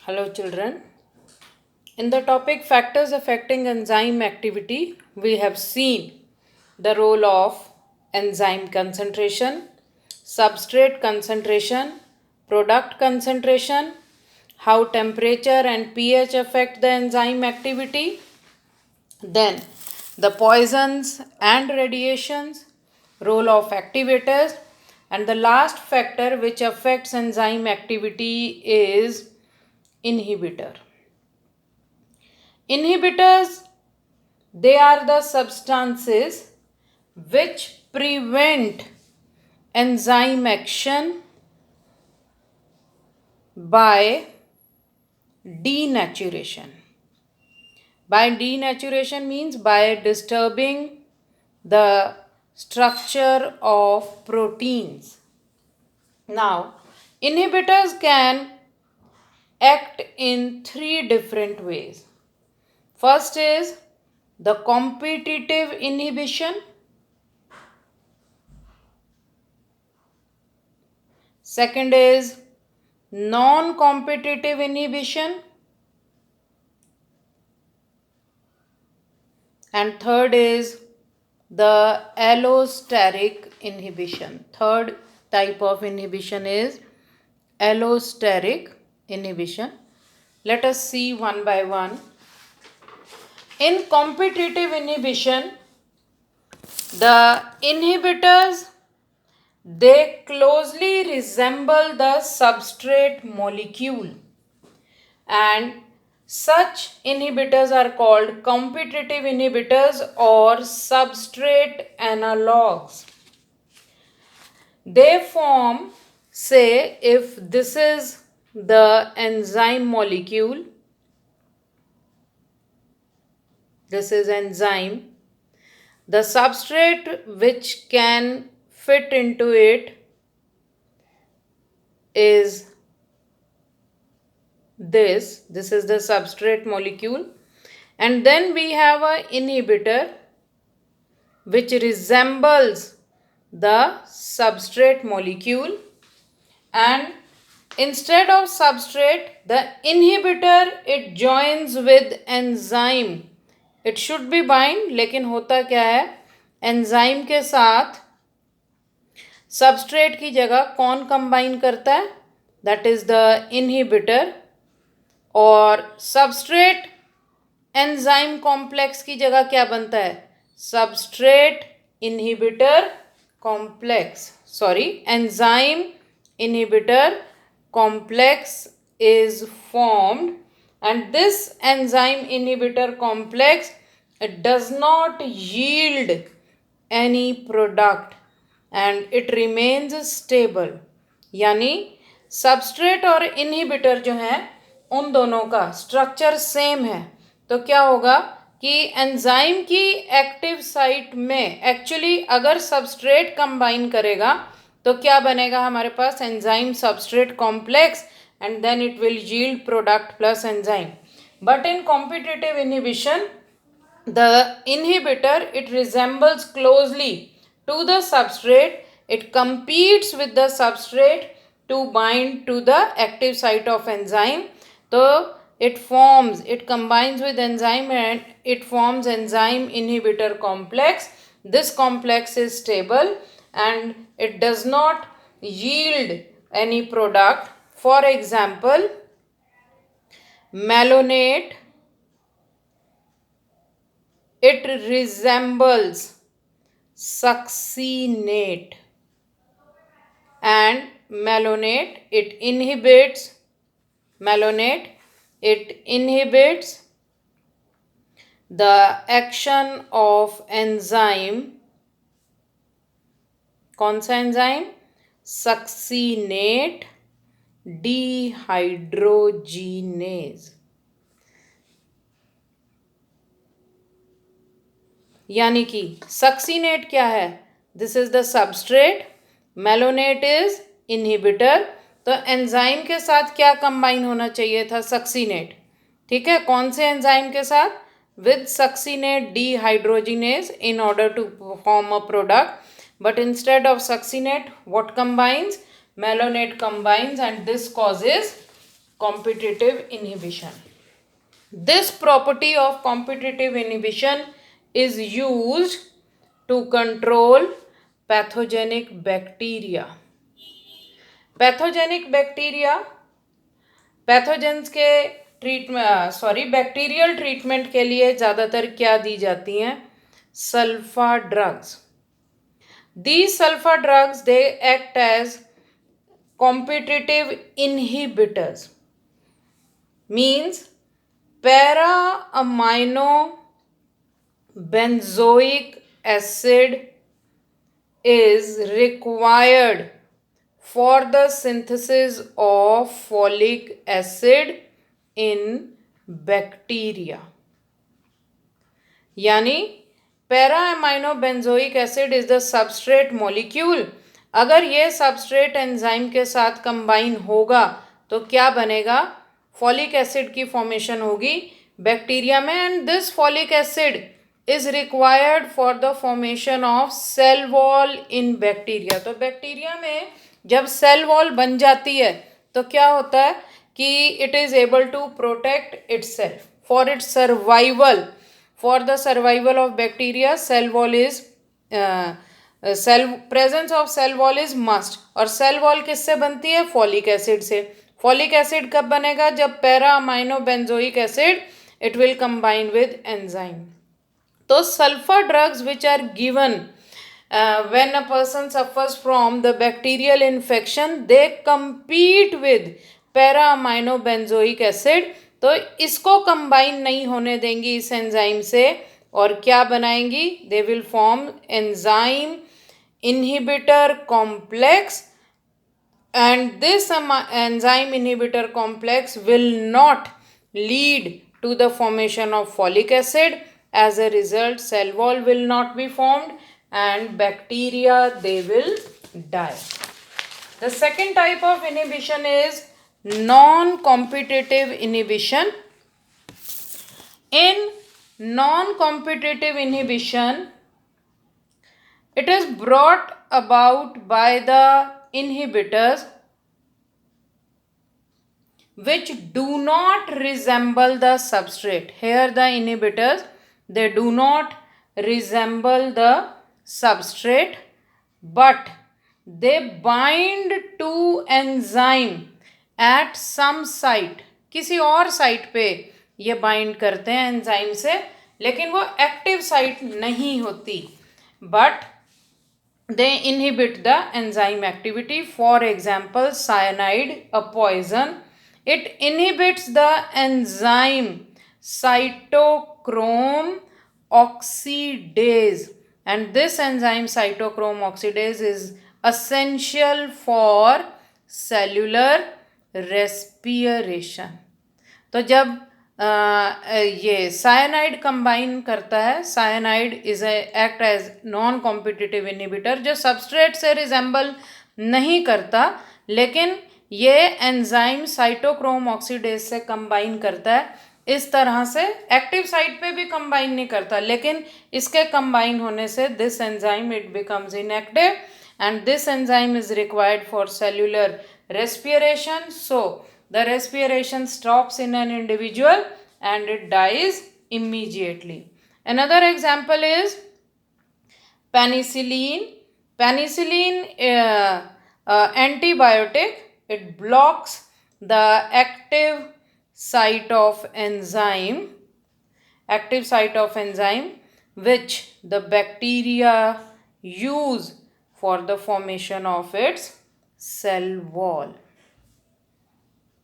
Hello, children. In the topic factors affecting enzyme activity, we have seen the role of enzyme concentration, substrate concentration, product concentration, how temperature and pH affect the enzyme activity, then the poisons and radiations, role of activators, and the last factor which affects enzyme activity is inhibitor. Inhibitors, they are the substances which prevent enzyme action by denaturation. By denaturation means by disturbing the structure of proteins. Now, inhibitors can act in three different ways. First is the competitive inhibition. Second is non-competitive inhibition. And third is the allosteric inhibition. Third type of inhibition is allosteric inhibition. Let us see one by one. In competitive inhibition, the inhibitors, they closely resemble the substrate molecule, and such inhibitors are called competitive inhibitors or substrate analogues. They form, say, if this is the enzyme molecule, this is enzyme, the substrate which can fit into it is this is the substrate molecule, and then we have an inhibitor which resembles the substrate molecule, and instead of substrate, the inhibitor, it joins with enzyme. It should be bind, लेकिन होता क्या है, enzyme के साथ substrate की जगह कौन combine करता है, दैट इज द इनहिबिटर, और सबस्ट्रेट एंजाइम कॉम्प्लेक्स की जगह क्या बनता है, substrate inhibitor complex, sorry, enzyme inhibitor complex is formed, and this enzyme inhibitor complex, it does not yield any product and it remains stable. यानी substrate और inhibitor जो है उन दोनों का स्ट्रक्चर सेम है, तो क्या होगा कि एंजाइम की एक्टिव साइट में एक्चुअली अगर सबस्ट्रेट कंबाइन करेगा तो क्या बनेगा हमारे पास, enzyme substrate complex, and then it will yield product plus enzyme. But in competitive inhibition, the inhibitor, it resembles closely to the substrate, it competes with the substrate to bind to the active site of enzyme, so it combines with enzyme and it forms enzyme inhibitor complex. This complex is stable and it does not yield any product. For example, malonate, it resembles succinate, and malonate, it inhibits the action of enzyme. कौन सा enzyme, succinate डिहाइड्रोजीनेज. यानी कि succinate क्या है, this is the substrate, malonate is inhibitor, तो enzyme के साथ क्या कंबाइन होना चाहिए था, सक्सीनेट. ठीक है, कौन से एंजाइम के साथ, with succinate dehydrogenase in order to form a product. But instead of succinate, what combines? Malonate combines, and this causes competitive inhibition. This property of competitive inhibition is used to control pathogenic bacteria. Pathogenic bacteria, pathogens के bacterial treatment के लिए ज़्यादातर क्या दी जाती हैं? Sulfa drugs. These sulfur drugs, they act as competitive inhibitors. Means para amino benzoic acid is required for the synthesis of folic acid in bacteria. यानी para amino benzoic acid is the substrate molecule. अगर ये substrate enzyme के साथ combine होगा तो क्या बनेगा? Folic acid की फॉर्मेशन होगी बैक्टीरिया में. And this folic acid is required for the formation of cell wall in bacteria. तो बैक्टीरिया में जब सेल वॉल बन जाती है तो क्या होता है कि it is able to protect itself for its survival. For the survival of bacteria cell wall is presence of cell wall is must. और सेल वॉल किससे बनती है? फॉलिक एसिड से. फॉलिक एसिड कब बनेगा? जब para amino benzoic acid it will combine with enzyme. तो sulphur drugs which are given when a person suffers from the bacterial infection, they compete with para amino benzoic acid. तो इसको combine नहीं होने देंगी इस एंजाइम से और क्या बनाएंगी? They will form enzyme inhibitor complex and this enzyme inhibitor complex will not lead to the formation of folic acid. As a result, cell wall will not be formed and bacteria, they will die. The second type of inhibition is non-competitive inhibition. In non-competitive inhibition, it is brought about by the inhibitors which do not resemble the substrate. Here the inhibitors, they do not resemble the substrate but they bind to enzyme at some site. किसी और site पे ये bind करते हैं enzyme से, लेकिन वो active site नहीं होती. But they inhibit the enzyme activity. For example, cyanide, a poison, it inhibits the enzyme cytochrome oxidase, and this enzyme cytochrome oxidase is essential for cellular respiration. तो जब ये साइनाइड कंबाइन करता है, cyanide is act as non competitive inhibitor जो substrate से resemble नहीं करता, लेकिन ये एंजाइम साइटोक्रोम ऑक्सीडेज से कंबाइन करता है. इस तरह से एक्टिव साइट पे भी कंबाइन नहीं करता, लेकिन इसके कंबाइन होने से this enzyme it becomes inactive and this enzyme is required for cellular respiration. So the respiration stops in an individual and it dies immediately. Another example is penicillin. Penicillin antibiotic, it blocks the active site of enzyme which the bacteria use for the formation of its cell wall.